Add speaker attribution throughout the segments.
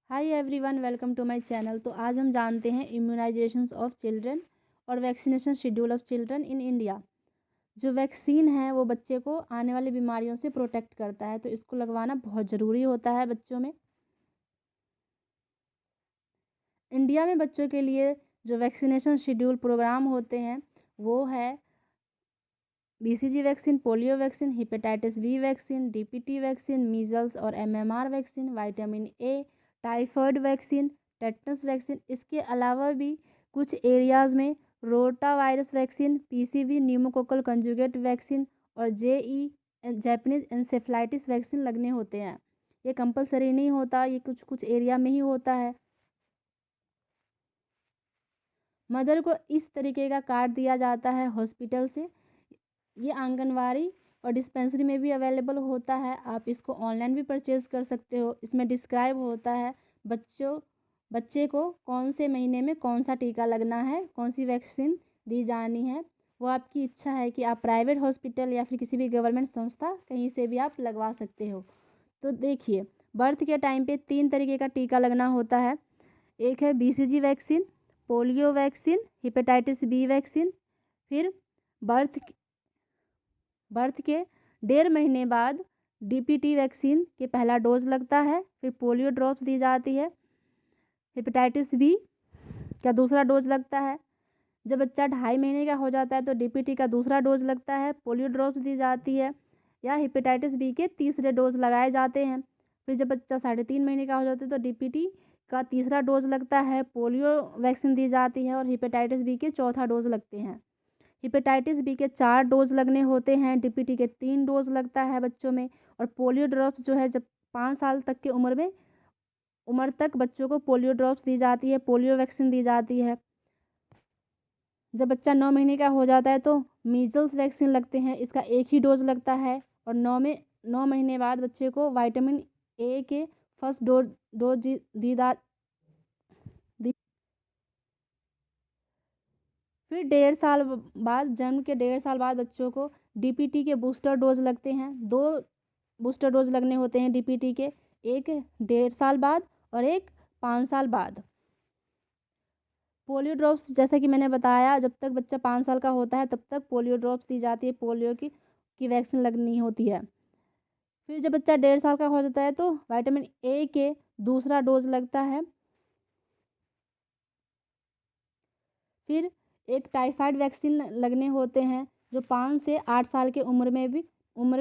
Speaker 1: Hi everyone, welcome to my channel. तो आज हम जानते हैं इम्यूनाइजेशंस ऑफ चिल्ड्रन और vaccination schedule of children in India. जो वैक्सीन है वो बच्चे को आने वाली बीमारियों से प्रोटेक्ट करता है, तो इसको लगवाना बहुत ज़रूरी होता है बच्चों में। इंडिया में बच्चों के लिए जो वैक्सीनेशन शेड्यूल प्रोग्राम होते हैं वो है BCG vaccine, polio vaccine, hepatitis B vaccine, DPT vaccine, measles और MMR vaccine, vitamin A, typhoid vaccine, tetanus vaccine. इसके अलावा भी कुछ एरियाज़ में rota virus vaccine, PCV pneumococcal conjugate vaccine और जैपनीज़ इंसेफ्लाइटिस वैक्सीन लगने होते हैं। ये कंपलसरी नहीं होता, ये कुछ कुछ एरिया में ही होता है। मदर को इस तरीके का कार्ड दिया जाता है हॉस्पिटल से। ये आंगनवाड़ी और डिस्पेंसरी में भी अवेलेबल होता है। आप इसको ऑनलाइन भी परचेज़ कर सकते हो। इसमें डिस्क्राइब होता है बच्चे को कौन से महीने में कौन सा टीका लगना है, कौन सी वैक्सीन दी जानी है। वो आपकी इच्छा है कि आप प्राइवेट हॉस्पिटल या फिर किसी भी गवर्नमेंट संस्था कहीं से भी आप लगवा सकते हो। तो देखिए, बर्थ के टाइम पे 3 तरीके का टीका लगना होता है। एक है BCG vaccine, polio vaccine, hepatitis B vaccine. फिर बर्थ बर्थ के 1.5 महीने बाद DPT वैक्सीन के पहला डोज लगता है। फिर पोलियो ड्रॉप्स दी जाती है। हेपेटाइटिस बी का दूसरा डोज लगता है। जब बच्चा 2.5 महीने का हो जाता है तो DPT का दूसरा डोज लगता है, पोलियो ड्रॉप्स दी जाती है या हेपेटाइटिस बी के तीसरे डोज लगाए जाते हैं। फिर जब बच्चा 3.5 महीने का हो जाता है तो DPT का तीसरा डोज लगता है, पोलियो वैक्सीन दी जाती है और हेपेटाइटिस बी के चौथा डोज लगते हैं। हेपेटाइटिस बी के 4 डोज लगने होते हैं, DPT के 3 डोज लगता है बच्चों में। और पोलियो ड्रॉप्स जो है, जब 5 साल तक की उम्र तक बच्चों को पोलियो ड्रॉप्स दी जाती है, पोलियो वैक्सीन दी जाती है। जब बच्चा 9 महीने का हो जाता है तो मीजल्स वैक्सीन लगते हैं, इसका एक ही डोज लगता है। और 9 महीने बाद बच्चे को विटामिन ए के फर्स्ट डोज दी दा दी फिर 1.5 साल बाद, जन्म के 1.5 साल बाद बच्चों को DPT के बूस्टर डोज लगते हैं। 2 बूस्टर डोज लगने होते हैं DPT के, एक 1.5 साल बाद और एक 5 साल बाद। पोलियो ड्रॉप्स, जैसा कि मैंने बताया, जब तक बच्चा 5 साल का होता है तब तक पोलियो ड्रॉप्स दी जाती है, पोलियो की वैक्सीन लगनी होती है। फिर जब बच्चा 1.5 साल का हो जाता है तो विटामिन ए के दूसरा डोज लगता है। फिर एक टाइफाइड वैक्सीन लगने होते हैं, जो 5 से 8 साल के उम्र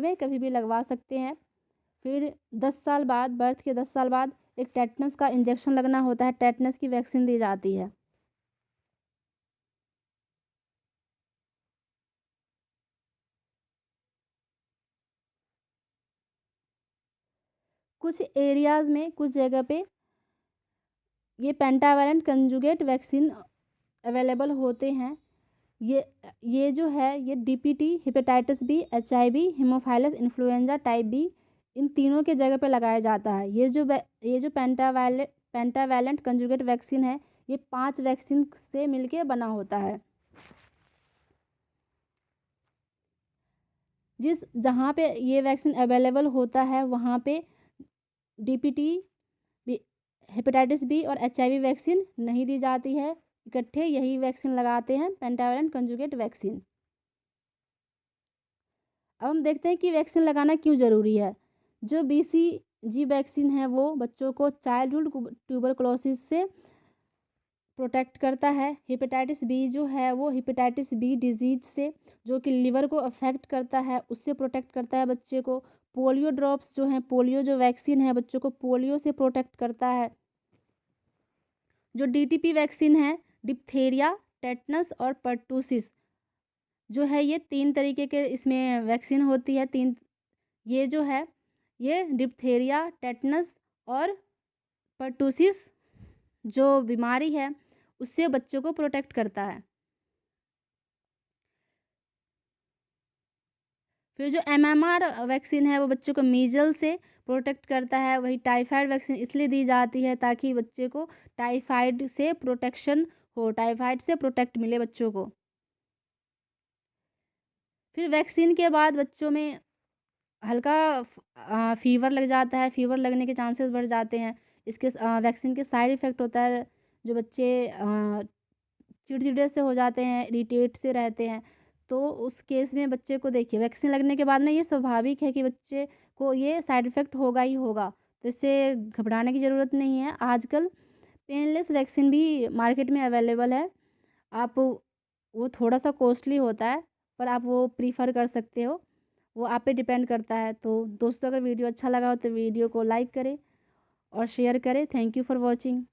Speaker 1: में कभी भी लगवा सकते हैं। फिर 10 साल बाद, बर्थ के 10 साल बाद एक टेटनस का इंजेक्शन लगना होता है, टेटनस की वैक्सीन दी जाती है। कुछ एरियाज़ में, कुछ जगह पे ये पेंटावैलेंट कंजुगेट वैक्सीन अवेलेबल होते हैं। ये जो है, ये DPT, hepatitis B, HIV, haemophilus influenza type B, इन तीनों के जगह पे लगाया जाता है। ये जो पेंटावैलेंट कंजुगेट वैक्सीन है, ये 5 वैक्सीन से मिलके बना होता है। जहाँ पे ये वैक्सीन अवेलेबल होता है वहाँ पे DPT, हेपेटाइटिस बी और HIV वैक्सीन नहीं दी जाती है। इकट्ठे यही वैक्सीन लगाते हैं, पेंटावैलेंट कंजुगेट वैक्सीन। अब हम देखते हैं कि वैक्सीन लगाना क्यों ज़रूरी है। जो BCG वैक्सीन है वो बच्चों को चाइल्डहुड ट्यूबरकुलोसिस से प्रोटेक्ट करता है। हेपेटाइटिस बी जो है वो हेपेटाइटिस बी डिजीज से, जो कि लिवर को अफेक्ट करता है, उससे प्रोटेक्ट करता है बच्चे को। पोलियो ड्रॉप्स जो हैं, पोलियो जो वैक्सीन है, बच्चों को पोलियो से प्रोटेक्ट करता है। जो DTP वैक्सीन है, डिप्थेरिया, टेटनस और पर्टूसिस जो है, ये 3 तरीके के इसमें वैक्सीन होती है। ये जो है, ये डिप्थेरिया, टेटनस और पर्टूसिस जो बीमारी है उससे बच्चों को प्रोटेक्ट करता है। फिर जो MMR वैक्सीन है वो बच्चों को मीजल से प्रोटेक्ट करता है। वही टाइफाइड वैक्सीन इसलिए दी जाती है ताकि बच्चे को टाइफाइड से प्रोटेक्शन हो, टाइफाइड से प्रोटेक्ट मिले बच्चों को। फिर वैक्सीन के बाद बच्चों में हल्का फीवर लग जाता है, फीवर लगने के चांसेस बढ़ जाते हैं। इसके वैक्सीन के साइड इफ़ेक्ट होता है, जो बच्चे चिड़चिड़े से हो जाते हैं, इरिटेट से रहते हैं, तो उस केस में बच्चे को देखिए वैक्सीन लगने के बाद ना ये स्वाभाविक है कि बच्चे को ये साइड इफ़ेक्ट होगा ही होगा, तो इससे घबराने की ज़रूरत नहीं है। आजकल पेनलेस वैक्सीन भी मार्केट में अवेलेबल है। आप वो थोड़ा-सा कॉस्टली होता है, पर आप वो प्रेफ़र कर सकते हो, वो आप पे डिपेंड करता है। तो दोस्तों अगर वीडियो अच्छा लगा हो तो वीडियो को लाइक करें और शेयर करें। Thank you for watching.